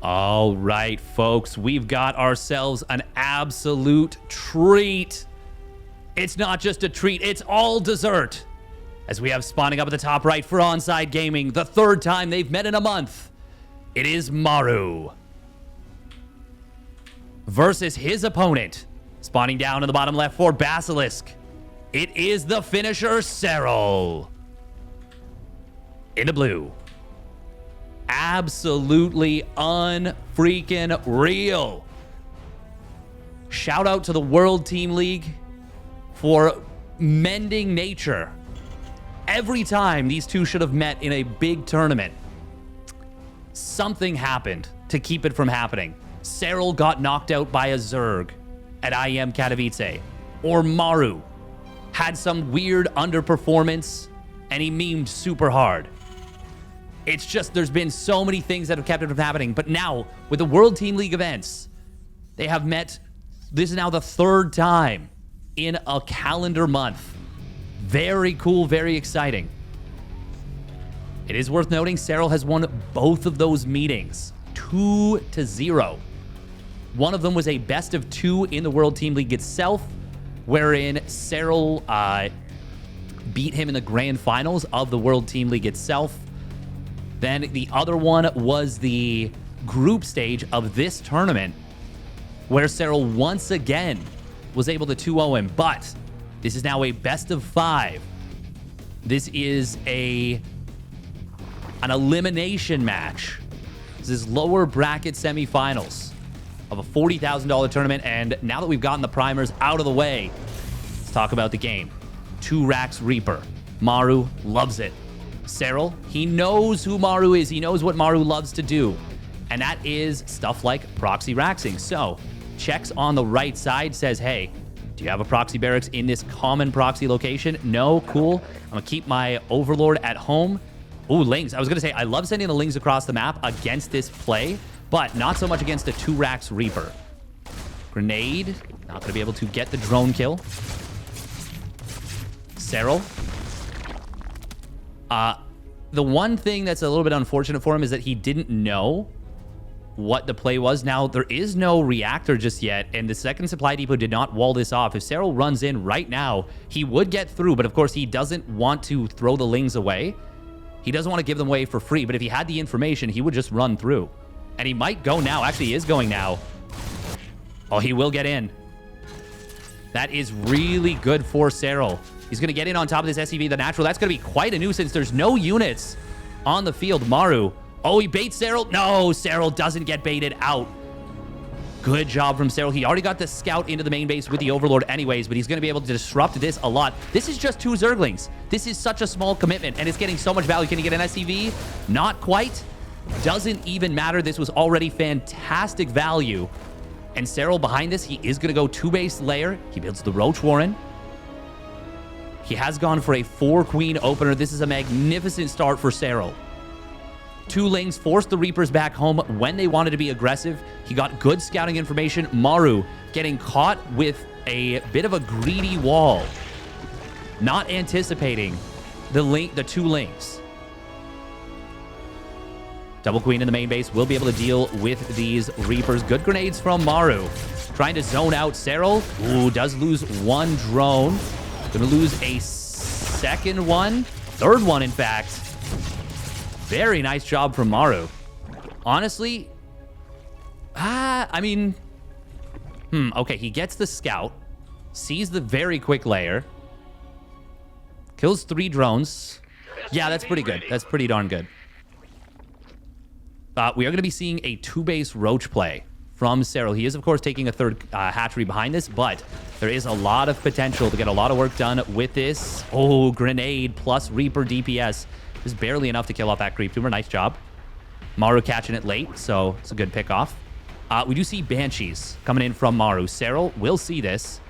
All right, folks, we've got ourselves an absolute treat. It's not just a treat, it's all dessert. As we have spawning up at the top right for Onside Gaming, the third time they've met in a month. It is Maru versus his opponent. Spawning down in the bottom left for Basilisk. It is the finisher, Serral. In the blue. Absolutely unfreaking real. Shout out to the World Team League for mending nature. Every time these two should have met in a big tournament, something happened to keep it from happening. Serral got knocked out by a Zerg at IEM Katowice. Or Maru had some weird underperformance and he memed super hard. It's just, there's been so many things that have kept it from happening. But now, with the World Team League events, they have met, this is now the third time in a calendar month. Very cool, very exciting. It is worth noting, Serral has won both of those meetings, 2-0. One of them was a best of 2 in the World Team League itself, wherein Serral beat him in the grand finals of the World Team League itself. Then the other one was the group stage of this tournament, where Serral once again was able to 2-0 him. But this is now a best of 5. This is an elimination match. This is lower bracket semifinals of a $40,000 tournament. And now that we've gotten the primers out of the way, let's talk about the game. 2 racks Reaper. Maru loves it. Serral, he knows who Maru is. He knows what Maru loves to do. And that is stuff like proxy raxing. So, checks on the right side, says, hey, do you have a proxy barracks in this common proxy location? No, cool. I'm going to keep my Overlord at home. Ooh, Lings. I was going to say, I love sending the Lings across the map against this play, but not so much against a 2 racks Reaper. Grenade. Not going to be able to get the drone kill. Serral. The one thing that's a little bit unfortunate for him is that he didn't know what the play was. Now, there is no reactor just yet, and the second supply depot did not wall this off. If Serral runs in right now, he would get through, but of course, he doesn't want to throw the Lings away. He doesn't want to give them away for free, but if he had the information, he would just run through. And he might go now. Actually, he is going now. Oh, he will get in. That is really good for Serral. He's going to get in on top of this SCV, the natural. That's going to be quite a nuisance. There's no units on the field. Maru. Oh, he baits Serral. No, Serral doesn't get baited out. Good job from Serral. He already got the scout into the main base with the Overlord anyways, but he's going to be able to disrupt this a lot. This is just 2 Zerglings. This is such a small commitment, and it's getting so much value. Can he get an SCV? Not quite. Doesn't even matter. This was already fantastic value. And Serral behind this, he is going to go 2-base layer. He builds the Roach Warren. He has gone for a 4-queen opener. This is a magnificent start for Serral. 2 Lings forced the Reapers back home when they wanted to be aggressive. He got good scouting information. Maru getting caught with a bit of a greedy wall. Not anticipating the 2 Lings. Double Queen in the main base will be able to deal with these Reapers. Good grenades from Maru. Trying to zone out Serral. Ooh, does lose 1 drone. Gonna lose a 2nd one. 3rd one, in fact. Very nice job from Maru. Honestly, I mean, okay, he gets the scout, sees the very quick layer, kills 3 drones. Yeah, that's pretty good. That's pretty darn good. We are going to be seeing a 2-base Roach play from Serral. He is, of course, taking a 3rd hatchery behind this, but there is a lot of potential to get a lot of work done with this. Oh, grenade plus Reaper DPS. Just barely enough to kill off that creep tumor. Nice job. Maru catching it late, so it's a good pickoff. We do see Banshees coming in from Maru. Serral will see this.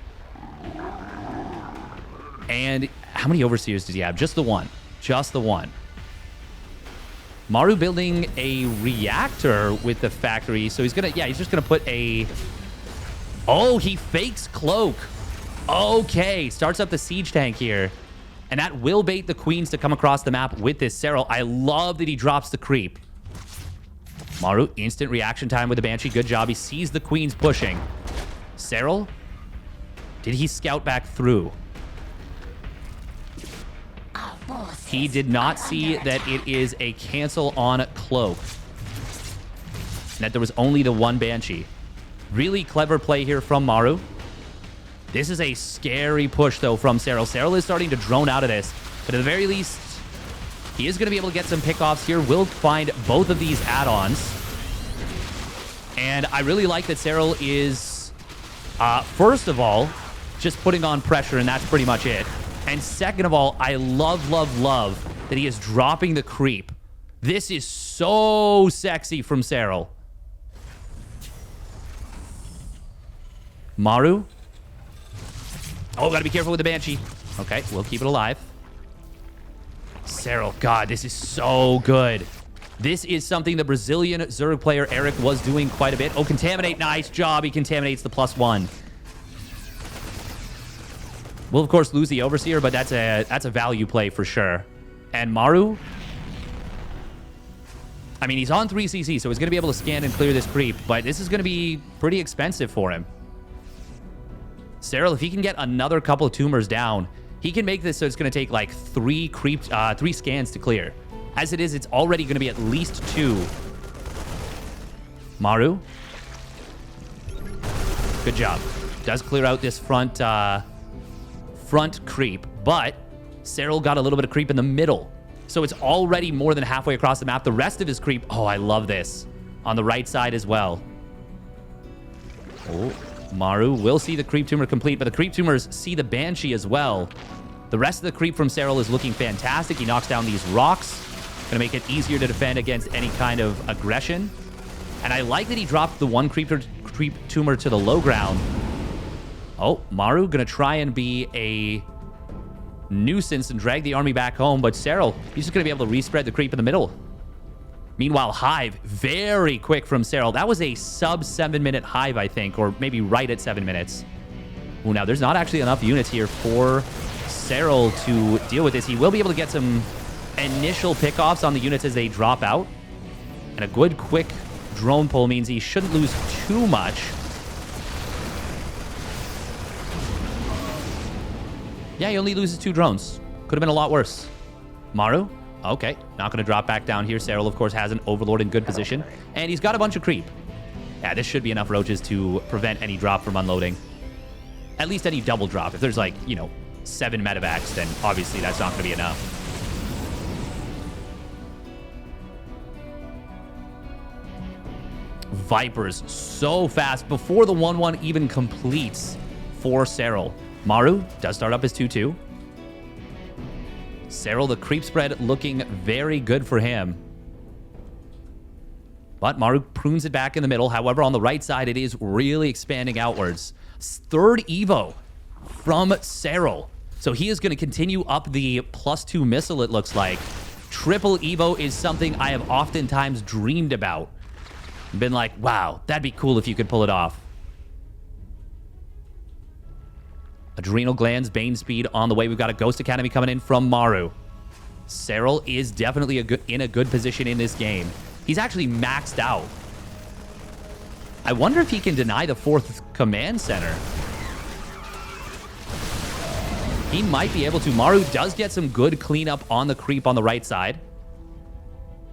And how many Overseers does he have? Just the 1. Just the 1. Maru building a reactor with the factory. So he's going to, yeah, he's just going to put a... Oh, he fakes Cloak. Okay, starts up the siege tank here. And that will bait the queens to come across the map with this Serral. I love that he drops the creep. Maru, instant reaction time with the Banshee. Good job. He sees the Queens pushing. Serral, did he scout back through? He did not see that it is a cancel on Cloak. And that there was only the one Banshee. Really clever play here from Maru. This is a scary push, though, from Serral. Serral is starting to drone out of this. But at the very least, he is going to be able to get some pickoffs here. Will find both of these add-ons. And I really like that Serral is, first of all, just putting on pressure, and that's pretty much it. And second of all, I love that he is dropping the creep. This is so sexy from Serral. Maru. Oh, gotta be careful with the Banshee. Okay, we'll keep it alive. Serral, God, this is so good. This is something the Brazilian Zerg player Eric was doing quite a bit. Oh, Contaminate, nice job. He contaminates the +1. We'll, of course, lose the Overseer, but that's a value play for sure. And Maru, I mean, he's on 3 CC, so he's going to be able to scan and clear this creep, but this is going to be pretty expensive for him. Serral, if he can get another couple of tumors down, he can make this so it's going to take like 3 scans to clear. As it is, it's already going to be at least 2. Maru. Good job. Does clear out this front creep, but Serral got a little bit of creep in the middle. So it's already more than halfway across the map. The rest of his creep, oh, I love this. On the right side as well. Oh, Maru will see the creep tumor complete, but the creep tumors see the Banshee as well. The rest of the creep from Serral is looking fantastic. He knocks down these rocks. Going to make it easier to defend against any kind of aggression. And I like that he dropped the one creep tumor to the low ground. Oh, Maru going to try and be a nuisance and drag the army back home, but Serral, he's just going to be able to respread the creep in the middle. Meanwhile, Hive, very quick from Serral. That was a sub 7-minute Hive, I think, or maybe right at 7 minutes. Oh, now there's not actually enough units here for Serral to deal with this. He will be able to get some initial pickoffs on the units as they drop out. And a good, quick drone pull means he shouldn't lose too much. Yeah, he only loses 2 drones. Could have been a lot worse. Maru? Okay, not going to drop back down here. Serral, of course, has an Overlord in good position. And he's got a bunch of creep. Yeah, this should be enough roaches to prevent any drop from unloading. At least any double drop. If there's like, 7 medevacs, then obviously that's not going to be enough. Vipers so fast before the 1-1 even completes for Serral. Maru does start up his 2-2. Serral, the creep spread looking very good for him. But Maru prunes it back in the middle. However, on the right side, it is really expanding outwards. 3rd Evo from Serral. So he is going to continue up the +2 missile, it looks like. Triple Evo is something I have oftentimes dreamed about. Been like, wow, that'd be cool if you could pull it off. Adrenal Glands, Bane Speed on the way. We've got a Ghost Academy coming in from Maru. Serral is definitely in a good position in this game. He's actually maxed out. I wonder if he can deny the 4th command center. He might be able to. Maru does get some good cleanup on the creep on the right side.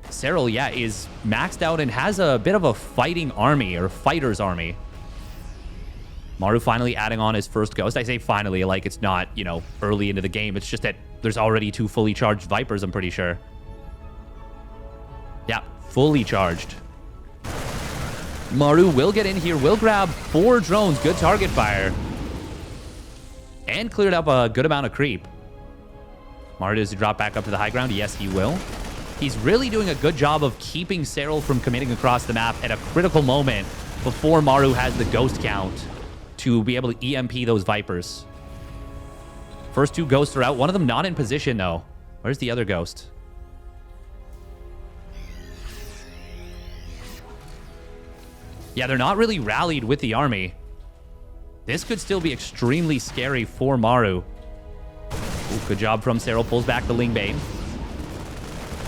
Serral, yeah, is maxed out and has a bit of a fighting army, or fighter's army. Maru finally adding on his first Ghost. I say finally, like it's not, early into the game. It's just that there's already 2 fully charged Vipers, I'm pretty sure. Yeah, fully charged. Maru will get in here, will grab 4 drones. Good target fire. And cleared up a good amount of creep. Maru does he drop back up to the high ground? Yes, he will. He's really doing a good job of keeping Serral from committing across the map at a critical moment before Maru has the Ghost count to be able to EMP those Vipers. First 2 Ghosts are out. One of them not in position, though. Where's the other Ghost? Yeah, they're not really rallied with the army. This could still be extremely scary for Maru. Ooh, good job from Serral. Pulls back the Lingbane.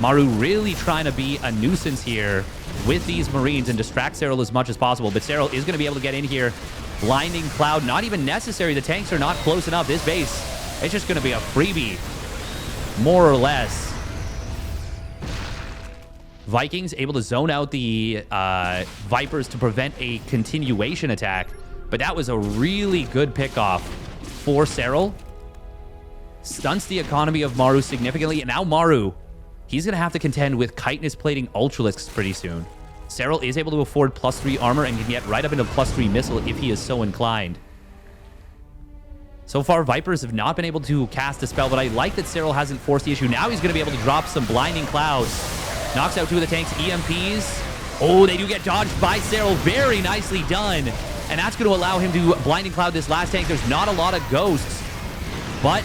Maru really trying to be a nuisance here with these Marines and distract Serral as much as possible. But Serral is going to be able to get in here. Blinding Cloud, not even necessary. The tanks are not close enough. This base, it's just going to be a freebie, more or less. Vikings able to zone out the Vipers to prevent a continuation attack. But that was a really good pickoff for Serral. Stunts the economy of Maru significantly. And now Maru, he's going to have to contend with chitinous plating Ultralisks pretty soon. Serral is able to afford +3 armor and can get right up into +3 missile if he is so inclined. So far, Vipers have not been able to cast a spell, but I like that Serral hasn't forced the issue. Now he's going to be able to drop some Blinding Clouds. Knocks out 2 of the tanks. EMPs. Oh, they do get dodged by Serral. Very nicely done. And that's going to allow him to Blinding Cloud this last tank. There's not a lot of ghosts. But,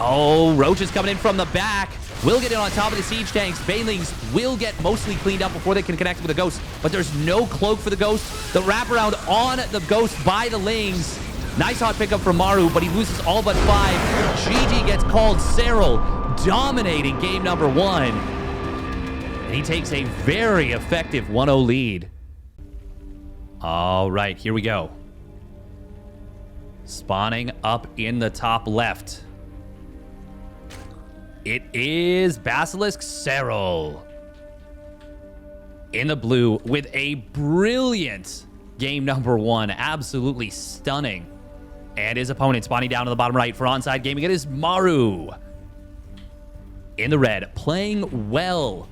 oh, Roach is coming in from the back. Will get in on top of the siege tanks. Banelings will get mostly cleaned up before they can connect with the Ghost. But there's no cloak for the Ghost. The wraparound on the Ghost by the Lings. Nice hot pickup from Maru, but he loses all but 5. GG gets called. Serral dominating game number 1. And he takes a very effective 1-0 lead. All right, here we go. Spawning up in the top left. It is Basilisk Serral in the blue with a brilliant game number 1. Absolutely stunning. And his opponent spawning down to the bottom right for onside gaming. It is Maru in the red, playing well.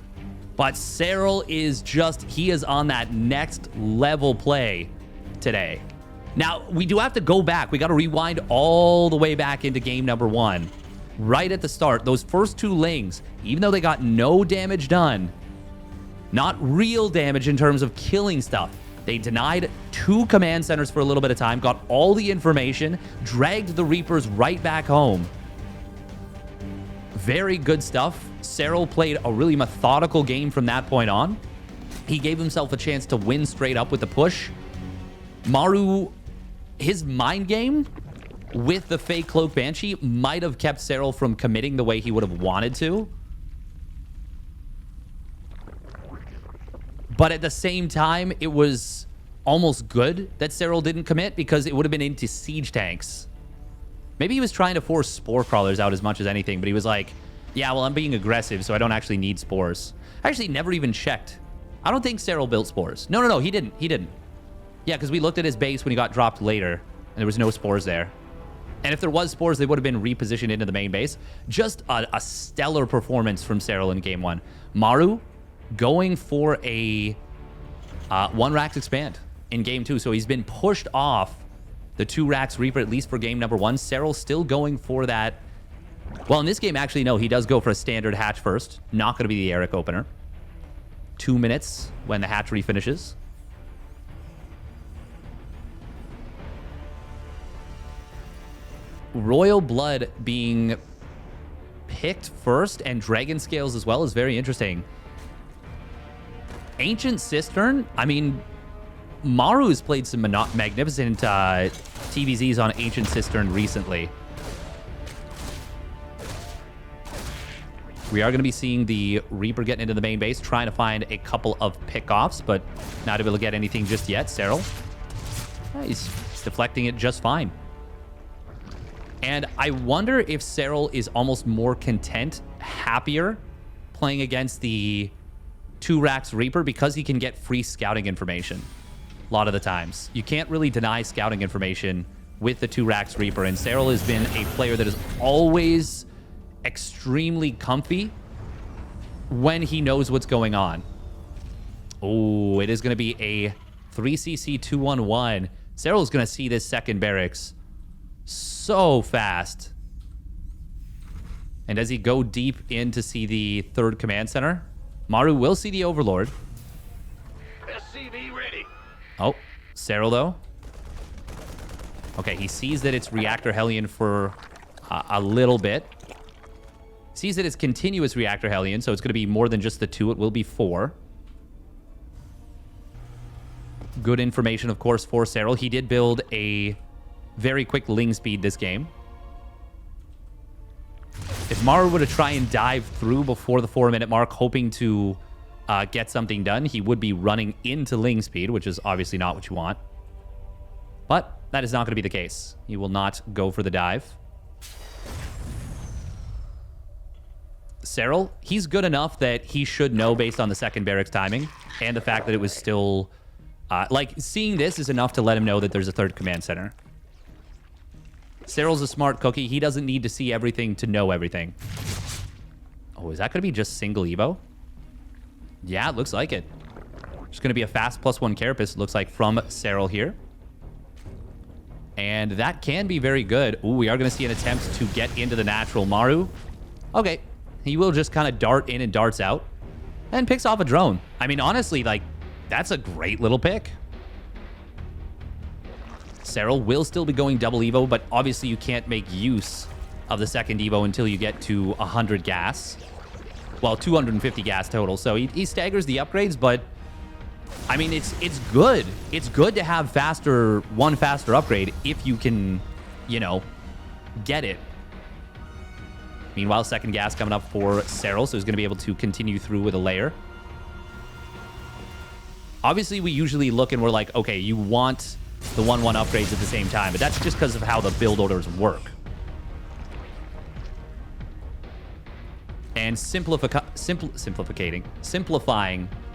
But Serral is just, he is on that next level play today. Now, we do have to go back. We got to rewind all the way back into game number 1. Right at the start, those first 2 Lings, even though they got no damage done, not real damage in terms of killing stuff, they denied 2 command centers for a little bit of time, got all the information, dragged the Reapers right back home. Very good stuff. Serral played a really methodical game from that point on. He gave himself a chance to win straight up with the push. Maru, his mind game with the fake Cloak Banshee might have kept Serral from committing the way he would have wanted to. But at the same time, it was almost good that Serral didn't commit because it would have been into siege tanks. Maybe he was trying to force Spore Crawlers out as much as anything, but he was like, yeah, well, I'm being aggressive, so I don't actually need spores. I actually never even checked. I don't think Serral built spores. No, he didn't. He didn't. Yeah, because we looked at his base when he got dropped later, and there was no spores there. And if there was spores, they would have been repositioned into the main base. Just a stellar performance from Serral in game 1. Maru going for a 1 Rax expand in game 2. So he's been pushed off the 2 Rax Reaper, at least for game number 1. Serral still going for that. Well, in this game, actually, no. He does go for a standard hatch first. Not going to be the Eric opener. 2 minutes when the hatchery finishes. Royal Blood being picked first and Dragon Scales as well is very interesting. Ancient Cistern, I mean, Maru has played some magnificent TVZs on Ancient Cistern recently. We are going to be seeing the Reaper getting into the main base, trying to find a couple of pickoffs, but not able to get anything just yet. Serral, he's deflecting it just fine. And I wonder if Serral is almost more content, happier, playing against the 2 Rax Reaper because he can get free scouting information a lot of the times. You can't really deny scouting information with the 2 Rax Reaper, and Serral has been a player that is always extremely comfy when he knows what's going on. Oh, it is going to be a 3cc 211. Serral is going to see this second barracks so fast. And does he go deep in to see the 3rd command center? Maru will see the Overlord. SCV ready. Oh, Serral though. Okay, he sees that it's Reactor Hellion for a little bit. Sees that it's continuous Reactor Hellion, so it's going to be more than just the 2. It will be 4. Good information, of course, for Serral. He did build a very quick Ling speed this game. If Maru were to try and dive through before the 4-minute mark, hoping to get something done, he would be running into Ling speed, which is obviously not what you want. But that is not going to be the case. He will not go for the dive. Serral, he's good enough that he should know based on the second barracks timing and the fact that it was still... like, seeing this is enough to let him know that there's a third command center. Serral's a smart cookie. He doesn't need to see everything to know everything. Oh, is that going to be just single Evo? Yeah, it looks like it. There's going to be a fast +1 carapace, it looks like, from Serral here. And that can be very good. Ooh, we are going to see an attempt to get into the natural. Maru. Okay. He will just kind of dart in and darts out. And picks off a drone. I mean, honestly, like, that's a great little pick. Serral will still be going double Evo, but obviously you can't make use of the second Evo until you get to 100 gas. Well, 250 gas total. So he staggers the upgrades, but I mean, it's good. It's good to have one faster upgrade if you can, you know, get it. Meanwhile, second gas coming up for Serral, so he's going to be able to continue through with a layer. Obviously, we usually look and we're like, okay, you want the 1-1 upgrades at the same time, but that's just because of how the build orders work. And simplifying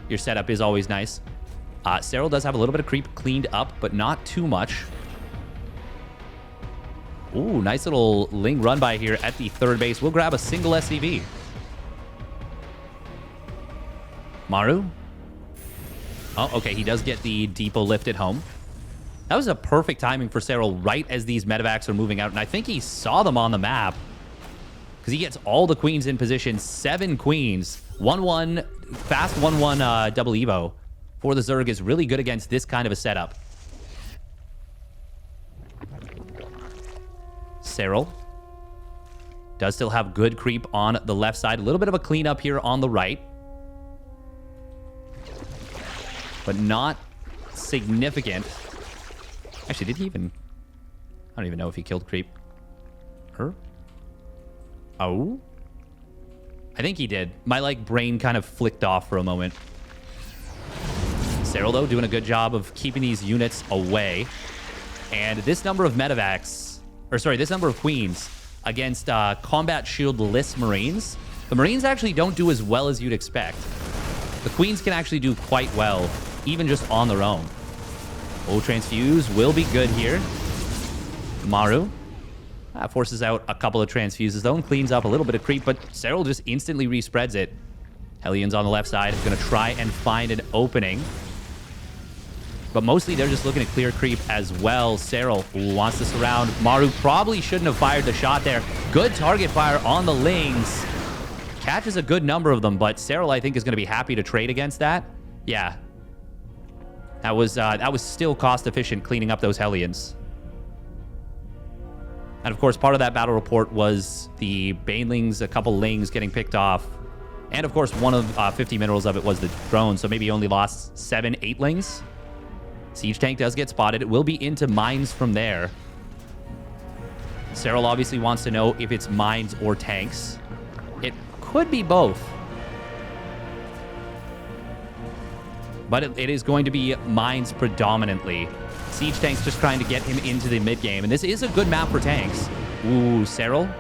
your setup is always nice. Serral does have a little bit of creep cleaned up, but not too much. Ooh, nice little Ling run by here at the third base. We'll grab a single SCV. Maru. Oh, okay. He does get the depot lifted home. That was a perfect timing for Serral right as these medevacs are moving out. And I think he saw them on the map because he gets all the queens in position. 7 queens. 1-1, fast 1-1 double Evo for the Zerg is really good against this kind of a setup. Serral does still have good creep on the left side. A little bit of a cleanup here on the right. But not significant. Actually, did he even... I don't even know if he killed creep. Her? Oh? I think he did. My, like, brain kind of flicked off for a moment. Serral, though, doing a good job of keeping these units away. And this number of medevacs... Or, sorry, this number of queens against combat shield-less Marines. The Marines actually don't do as well as you'd expect. The queens can actually do quite well, even just on their own. Oh, transfuse will be good here. Maru forces out a couple of transfuses, though, and cleans up a little bit of creep, but Serral just instantly respreads it. Hellions on the left side is going to try and find an opening. But mostly they're just looking to clear creep as well. Serral wants to surround. Maru probably shouldn't have fired the shot there. Good target fire on the Lings. Catches a good number of them, but Serral, I think, is going to be happy to trade against that. Yeah. That was still cost-efficient cleaning up those Hellions. And, of course, part of that battle report was the Banelings, a couple Lings getting picked off. And, of course, one of 50 minerals of it was the drone, so maybe he only lost 7, 8 Lings. Siege tank does get spotted. It will be into mines from there. Serral obviously wants to know if it's mines or tanks. It could be both. But it is going to be mines predominantly. Siege tank's just trying to get him into the mid-game. And this is a good map for tanks. Ooh, Serral?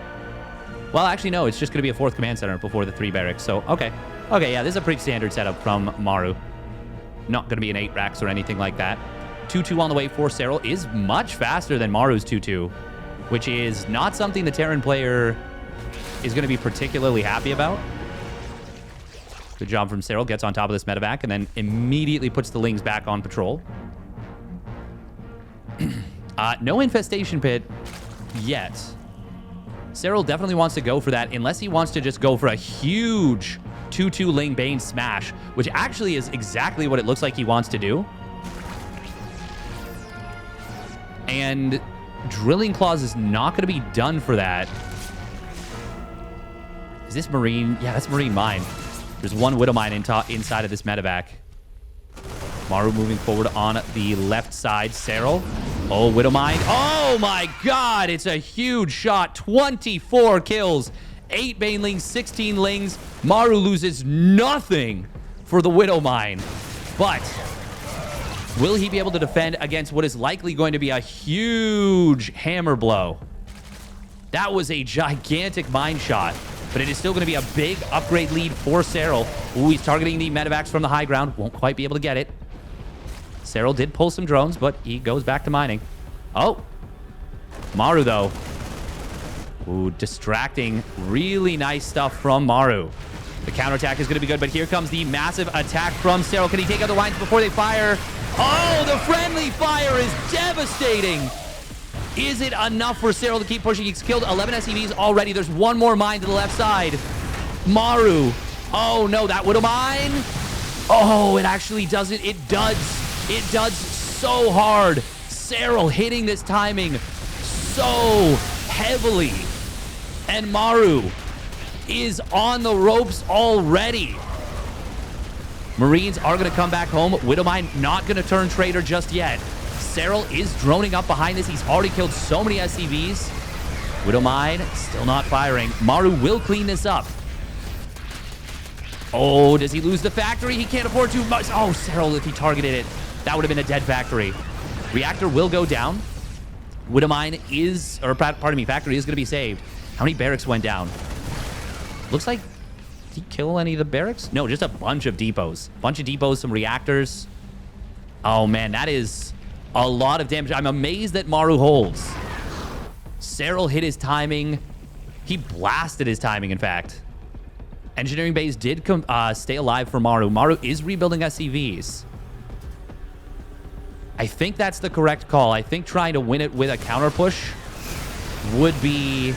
Well, actually, no. It's just going to be a 4th command center before the 3 barracks. So, okay. Okay, yeah, this is a pretty standard setup from Maru. Not going to be an 8 racks or anything like that. 2-2 on the way for Serral is much faster than Maru's 2-2, which is not something the Terran player is going to be particularly happy about. Good job from Serral. Gets on top of this medevac and then immediately puts the Lings back on patrol. No infestation pit yet. Serral definitely wants to go for that unless he wants to just go for a huge 2-2 Ling Bane smash, which actually is exactly what it looks like he wants to do. And Drilling Claws is not going to be done for that. Is this Marine? Yeah, that's Marine Mine. There's one Widow Mine inside of this medevac. Maru moving forward on the left side. Serral. Oh, Widow Mine. Oh my god, it's a huge shot. 24 kills. 8 Banelings, 16 Lings. Maru loses nothing for the Widow Mine. But will he be able to defend against what is likely going to be a huge hammer blow? That was a gigantic mine shot, but it is still going to be a big upgrade lead for Serral. Ooh, he's targeting the medevacs from the high ground. Won't quite be able to get it. Serral did pull some drones, but he goes back to mining. Oh, Maru, though. Ooh, distracting. Really nice stuff from Maru. The counterattack is going to be good, but here comes the massive attack from Serral. Can he take out the lines before they fire? Oh, the friendly fire is devastating. Is it enough for Serral to keep pushing? He's killed 11 SCVs already. There's one more mine to the left side. Maru. Oh, no, that Widow Mine. Oh, it actually does it. It does. It does so hard. Serral hitting this timing so heavily. And Maru is on the ropes already. Marines are going to come back home. Widow Mine not going to turn traitor just yet. Serral is droning up behind this. He's already killed so many SCVs. Widow Mine still not firing. Maru will clean this up. Oh, does he lose the factory? He can't afford too much. Oh, Serral, if he targeted it, that would have been a dead factory. Reactor will go down. Widow Mine is, or pardon me, factory is going to be saved. How many barracks went down? Looks like, did he kill any of the barracks? No, just a bunch of depots. Bunch of depots, some reactors. Oh, man, that is a lot of damage. I'm amazed that Maru holds. Serral hit his timing. He blasted his timing, in fact. Engineering base did stay alive for Maru. Maru is rebuilding SCVs. I think that's the correct call. I think trying to win it with a counter push would be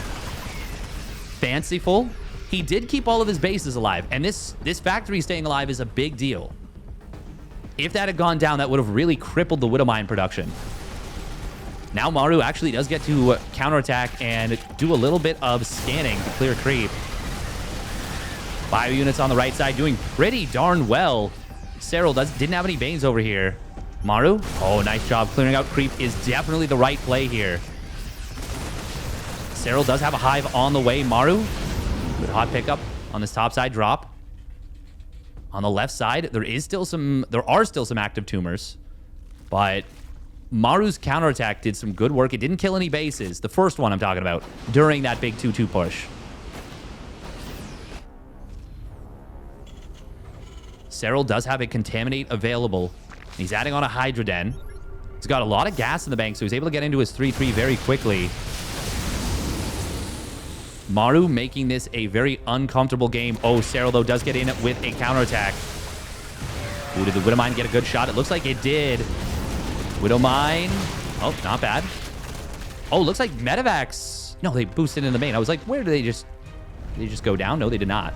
fanciful. He did keep all of his bases alive, and this factory staying alive is a big deal. If that had gone down, that would have really crippled the Widow Mine production. Now Maru actually does get to counterattack and do a little bit of scanning to clear creep. Bio units on the right side doing pretty darn well. Serral didn't have any Banes over here. Maru, oh, nice job. Clearing out creep is definitely the right play here. Serral does have a hive on the way. Maru, good hot pickup on this top side drop. On the left side, there are still some active tumors, but Maru's counterattack did some good work. It didn't kill any bases. The first one I'm talking about during that big 2-2 push. Serral does have a contaminate available. He's adding on a Hydroden. He's got a lot of gas in the bank, so he's able to get into his 3-3 very quickly. Maru making this a very uncomfortable game. Oh, Serral, though, does get in with a counterattack. Ooh, did the Widow Mine get a good shot? It looks like it did. Widow Mine. Oh, not bad. Oh, looks like medevacs. No, they boosted in the main. I was like, where did they just go down? No, they did not.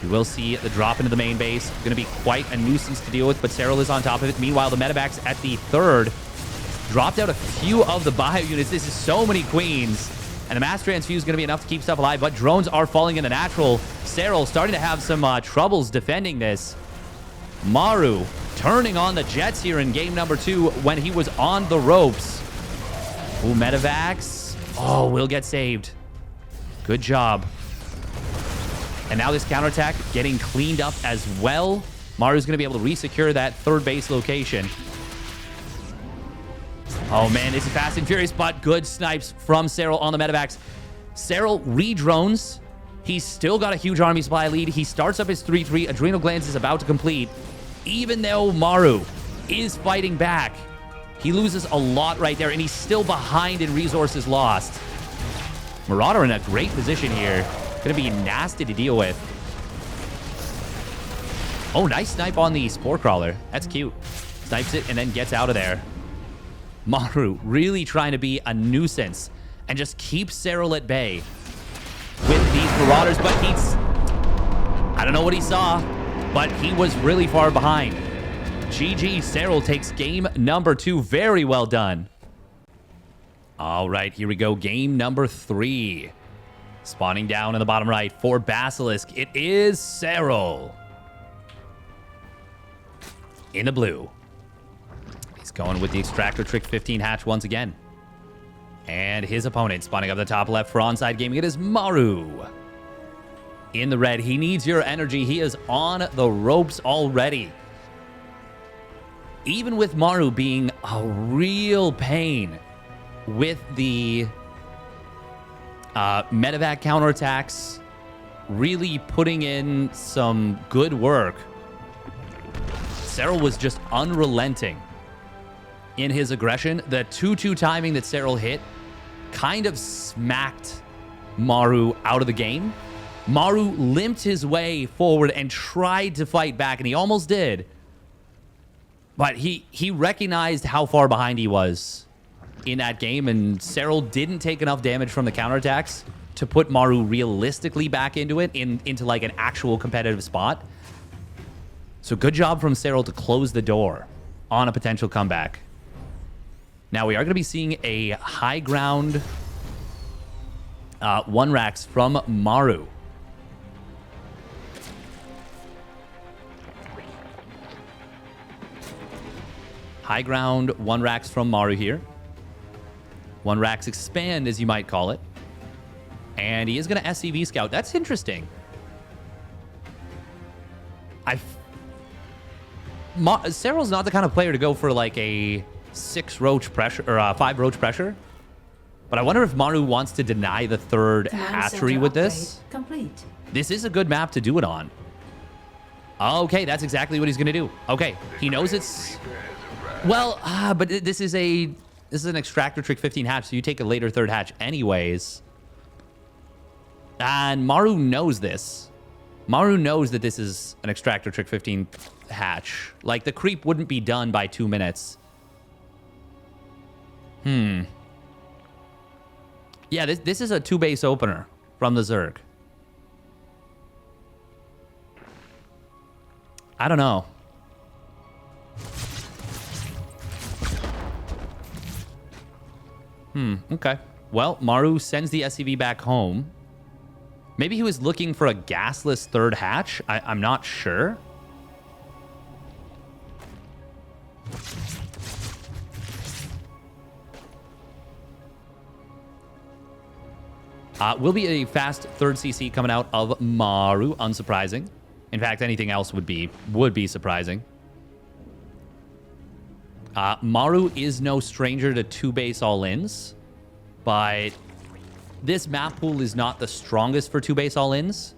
We will see the drop into the main base. Going to be quite a nuisance to deal with, but Serral is on top of it. Meanwhile, the medevacs at the third dropped out a few of the bio units. This is so many queens. And the mass transfuse is going to be enough to keep stuff alive, but drones are falling in the natural. Serral starting to have some troubles defending this. Maru turning on the jets here in game number 2 when he was on the ropes. Ooh, medevacs. Oh, will get saved. Good job. And now this counterattack getting cleaned up as well. Maru's going to be able to resecure that third base location. Oh, man, this is fast and furious, but good snipes from Serral on the medevacs. Serral re-drones. He's still got a huge army supply lead. He starts up his 3-3. Adrenal Glands is about to complete. Even though Maru is fighting back, he loses a lot right there, and he's still behind in resources lost. Marauder in a great position here. Going to be nasty to deal with. Oh, nice snipe on the Spore Crawler. That's cute. Snipes it and then gets out of there. Maru really trying to be a nuisance and just keep Serral at bay with these Marauders, but I don't know what he saw, but he was really far behind. GG, Serral takes game number 2. Very well done. All right, here we go. Game number 3. Spawning down in the bottom right for Basilisk. It is Serral. In the blue. He's going with the Extractor Trick 15 hatch once again. And his opponent spawning up the top left for onside gaming. It is Maru. in the red. He needs your energy. He is on the ropes already. Even with Maru being a real pain with the medevac counterattacks, really putting in some good work, Serral was just unrelenting in his aggression. The 2-2 timing that Serral hit kind of smacked Maru out of the game. Maru limped his way forward and tried to fight back, and he almost did. But he recognized how far behind he was in that game, and Serral didn't take enough damage from the counterattacks to put Maru realistically back into it, into like an actual competitive spot. So good job from Serral to close the door on a potential comeback. Now we are going to be seeing a high ground 1-racks from Maru. High ground 1-racks from Maru here. 1-racks expand, as you might call it. And he is going to SCV scout. That's interesting. Serral's not the kind of player to go for like a 6 roach pressure or 5 roach pressure. But I wonder if Maru wants to deny the 3rd hatchery with this. Complete. This is a good map to do it on. Okay, that's exactly what he's going to do. Okay, he knows it's... Well, but this is an extractor trick 15 hatch, so you take a later 3rd hatch anyways. And Maru knows this. Maru knows that this is an extractor trick 15 hatch. Like, the creep wouldn't be done by 2 minutes. Yeah, this is a 2-base opener from the Zerg. I don't know. Okay. Well, Maru sends the SCV back home. Maybe he was looking for a gasless 3rd hatch. I'm not sure. Will be a fast 3rd CC coming out of Maru. Unsurprising. In fact, anything else would be surprising. Maru is no stranger to 2-base all-ins, but this map pool is not the strongest for 2-base all-ins.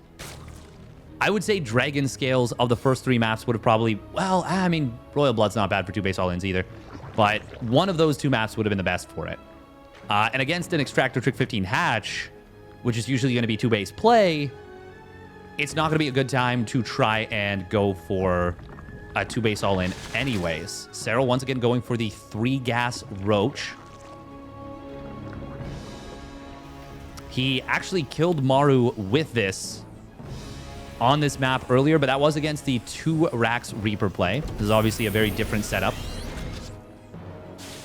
I would say Dragon Scales of the first 3 maps would have probably... Well, I mean, Royal Blood's not bad for 2-base all-ins either, but one of those 2 maps would have been the best for it. And against an Extractor Trick 15 hatch, which is usually going to be 2-base play, it's not going to be a good time to try and go for a 2-base all-in anyways. Serral once again going for the 3-gas Roach. He actually killed Maru with this on this map earlier, but that was against the 2-racks Reaper play. This is obviously a very different setup.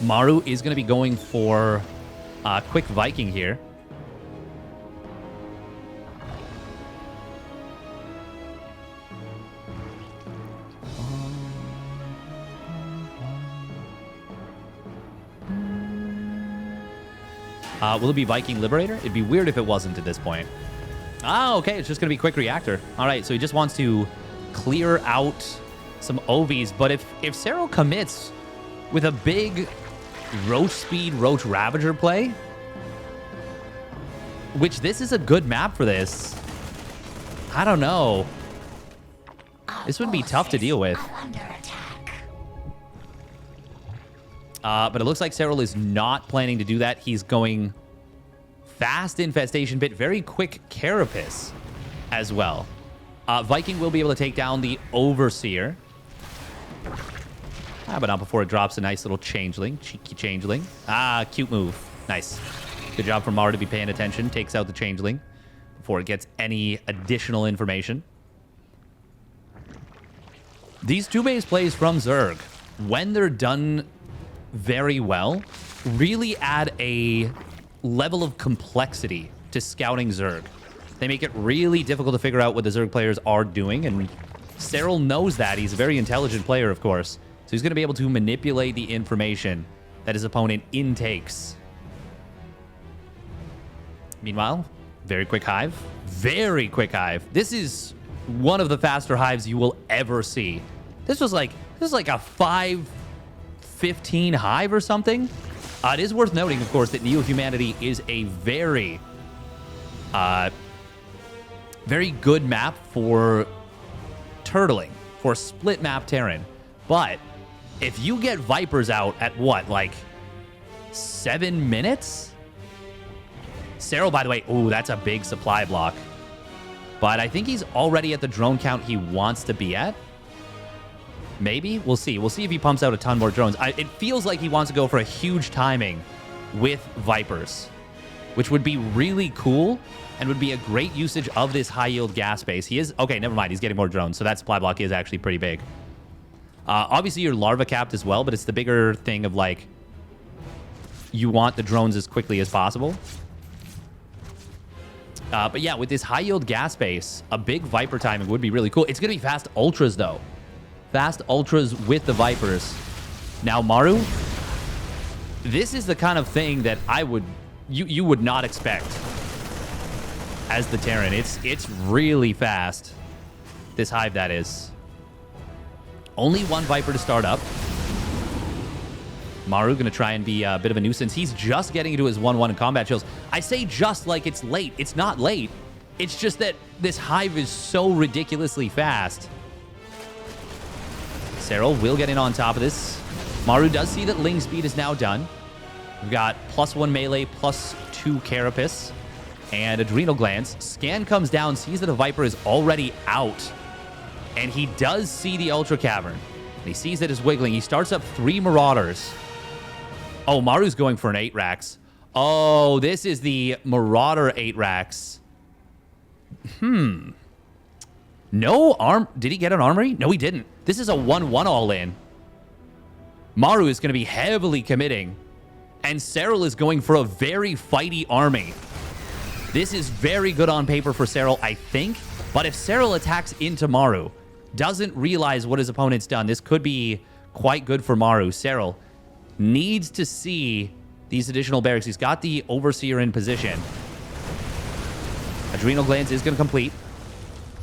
Maru is going to be going for a quick Viking here. Will it be Viking Liberator? It'd be weird if it wasn't at this point. Ah, okay. It's just going to be quick reactor. All right. So he just wants to clear out some OVs. But if Serral commits with a big Roach Speed, Roach Ravager play, which this is a good map for this, I don't know. This would be tough to deal with. But it looks like Serral is not planning to do that. He's going fast Infestation Pit, very quick Carapace as well. Viking will be able to take down the Overseer. But not before it drops a nice little Changeling. Cheeky Changeling. Cute move. Nice. Good job from Maru to be paying attention. Takes out the Changeling before it gets any additional information. These 2-base plays from Zerg, when they're done very well, really add a level of complexity to scouting Zerg. They make it really difficult to figure out what the Zerg players are doing, and Serral knows that. He's a very intelligent player, of course, so he's going to be able to manipulate the information that his opponent intakes. Meanwhile, Very quick hive. Very quick hive. This is one of the faster hives you will ever see. This was like a 5:15 hive or something. It is worth noting, of course, that Neo-Humanity is a very good map for turtling, for split map Terran. But if you get Vipers out at what, like 7 minutes? Serral, by the way, ooh, that's a big supply block. But I think he's already at the drone count he wants to be at. Maybe? We'll see. We'll see if he pumps out a ton more drones. It feels like he wants to go for a huge timing with Vipers, which would be really cool and would be a great usage of this high-yield gas base. He is... Okay, never mind. He's getting more drones, so that supply block is actually pretty big. Obviously, you're larva capped as well, but it's the bigger thing of, like, you want the drones as quickly as possible. But yeah, with this high-yield gas base, a big Viper timing would be really cool. It's going to be fast Ultras, though. Fast Ultras with the Vipers. Now, Maru, this is the kind of thing that you would not expect as the Terran. It's really fast. This hive, that is. Only one Viper to start up. Maru going to try and be a bit of a nuisance. He's just getting into his 1-1 in combat chills. I say just like it's late. It's not late. It's just that this hive is so ridiculously fast. Serral will get in on top of this. Maru does see that Ling speed is now done. We've got +1 melee, +2 carapace, and adrenal glands. Scan comes down, sees that a Viper is already out. And he does see the Ultra Cavern. He sees that it's wiggling. He starts up 3 Marauders. Oh, Maru's going for an 8 racks. Oh, this is the Marauder 8 racks. No arm. Did he get an armory? No, he didn't. This is a 1-1 all-in. Maru is going to be heavily committing. And Serral is going for a very fighty army. This is very good on paper for Serral, I think. But if Serral attacks into Maru, doesn't realize what his opponent's done, this could be quite good for Maru. Serral needs to see these additional barracks. He's got the Overseer in position. Adrenal Glands is going to complete.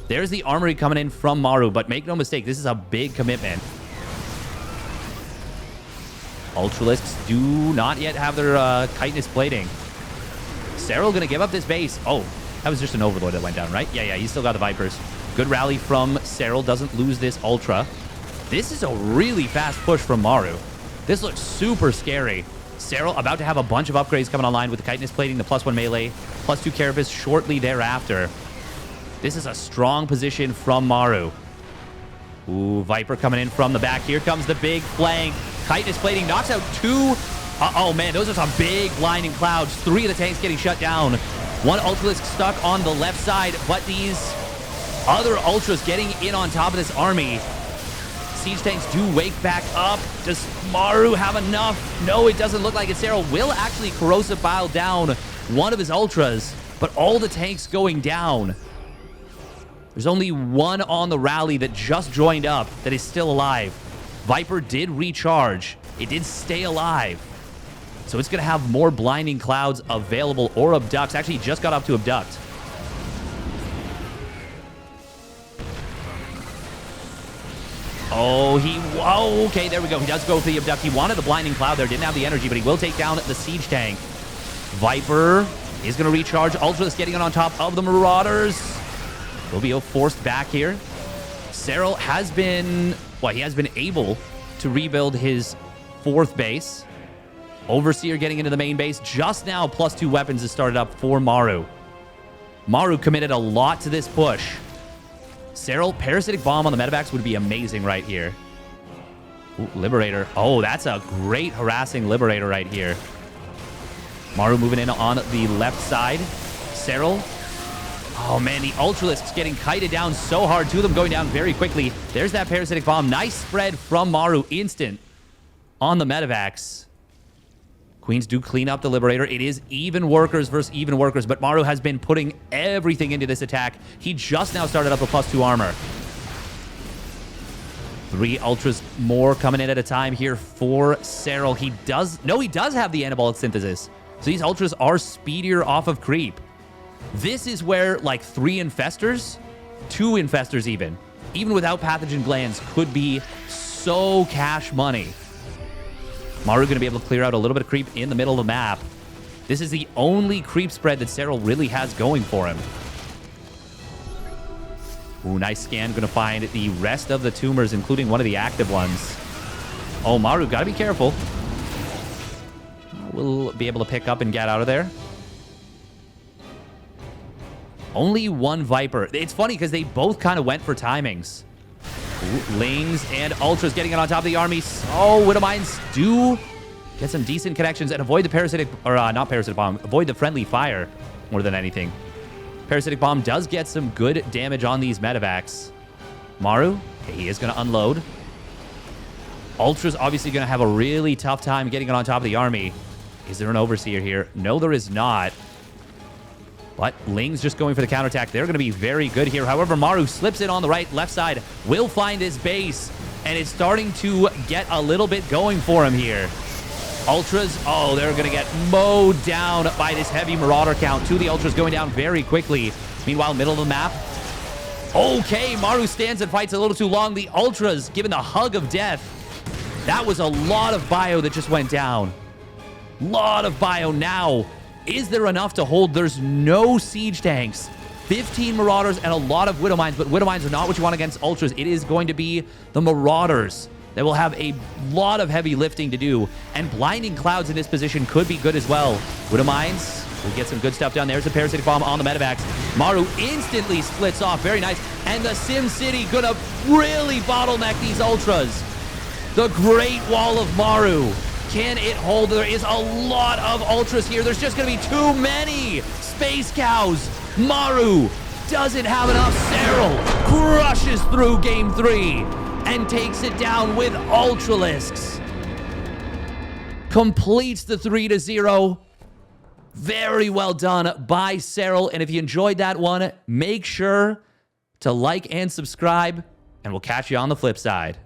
There's the armory coming in from Maru, but make no mistake, this is a big commitment. Ultralisks do not yet have their chitinous plating. Serral going to give up this base. Oh, that was just an Overlord that went down, right? Yeah, he's still got the Vipers. Good rally from Serral. Doesn't lose this Ultra. This is a really fast push from Maru. This looks super scary. Serral about to have a bunch of upgrades coming online with the chitinous plating, the +1 melee, +2 carapace shortly thereafter. This is a strong position from Maru. Ooh, Viper coming in from the back. Here comes the big flank. Chitinous plating knocks out 2. Oh, man, those are some big blinding clouds. 3 of the tanks getting shut down. 1 Ultralisk stuck on the left side, but these other Ultras getting in on top of this army. Siege tanks do wake back up. Does Maru have enough? No, it doesn't look like it. Serral will actually corrosive bile down one of his Ultras, but all the tanks going down. There's only 1 on the rally that just joined up that is still alive. Viper did recharge. It did stay alive. So it's going to have more blinding clouds available, or abducts. Actually, he just got up to abduct. Oh, okay, there we go. He does go for the abduct. He wanted the blinding cloud there. Didn't have the energy, but he will take down the siege tank. Viper is going to recharge. Ultra's getting it on top of the Marauders. Will be forced back here. Serral has been... Well, he has been able to rebuild his 4th base. Overseer getting into the main base. Just now, +2 weapons has started up for Maru. Maru committed a lot to this push. Serral, Parasitic Bomb on the medevacs would be amazing right here. Ooh, Liberator. Oh, that's a great harassing Liberator right here. Maru moving in on the left side. Serral. Oh, man, the Ultralisks getting kited down so hard. 2 of them going down very quickly. There's that Parasitic Bomb. Nice spread from Maru. Instant on the medevacs. Queens do clean up the Liberator. It is even workers versus even workers, but Maru has been putting everything into this attack. He just now started up a +2 armor. 3 Ultras more coming in at a time here for Serral. He does have the anabolic synthesis. So these Ultras are speedier off of creep. This is where like 3 infestors, 2 infestors even without pathogen glands, could be so cash money. Maru going to be able to clear out a little bit of creep in the middle of the map. This is the only creep spread that Serral really has going for him. Ooh, nice scan. Going to find the rest of the tumors, including one of the active ones. Oh, Maru, got to be careful. We'll be able to pick up and get out of there. Only 1 Viper. It's funny because they both kind of went for timings. Ooh, Lings and Ultras getting it on top of the army. Oh, Widowmines do get some decent connections and avoid the parasitic, or not parasitic bomb, avoid the friendly fire more than anything. Parasitic bomb does get some good damage on these medevacs. Maru, he is going to unload. Ultra's obviously going to have a really tough time getting it on top of the army. Is there an overseer here? No, there is not. But Ling's just going for the counterattack. They're going to be very good here. However, Maru slips in on the left side, will find his base, and it's starting to get a little bit going for him here. Ultras, oh, they're going to get mowed down by this heavy Marauder count. 2 of the Ultras going down very quickly. Meanwhile, middle of the map. Okay, Maru stands and fights a little too long. The Ultras given the hug of death. That was a lot of bio that just went down. Lot of bio now. Is there enough to hold? There's no siege tanks. 15 Marauders and a lot of Widowmines, but Widowmines are not what you want against Ultras. It is going to be the Marauders that will have a lot of heavy lifting to do, and Blinding Clouds in this position could be good as well. Widowmines will get some good stuff down. There's a Parasitic Bomb on the medevacs. Maru instantly splits off. Very nice. And the Sim City gonna really bottleneck these Ultras. The Great Wall of Maru. Can it hold? There is a lot of Ultras here. There's just going to be too many Space Cows. Maru doesn't have enough. Serral crushes through game 3 and takes it down with Ultralisks. Completes the 3-0. Very well done by Serral. And if you enjoyed that one, make sure to like and subscribe, and we'll catch you on the flip side.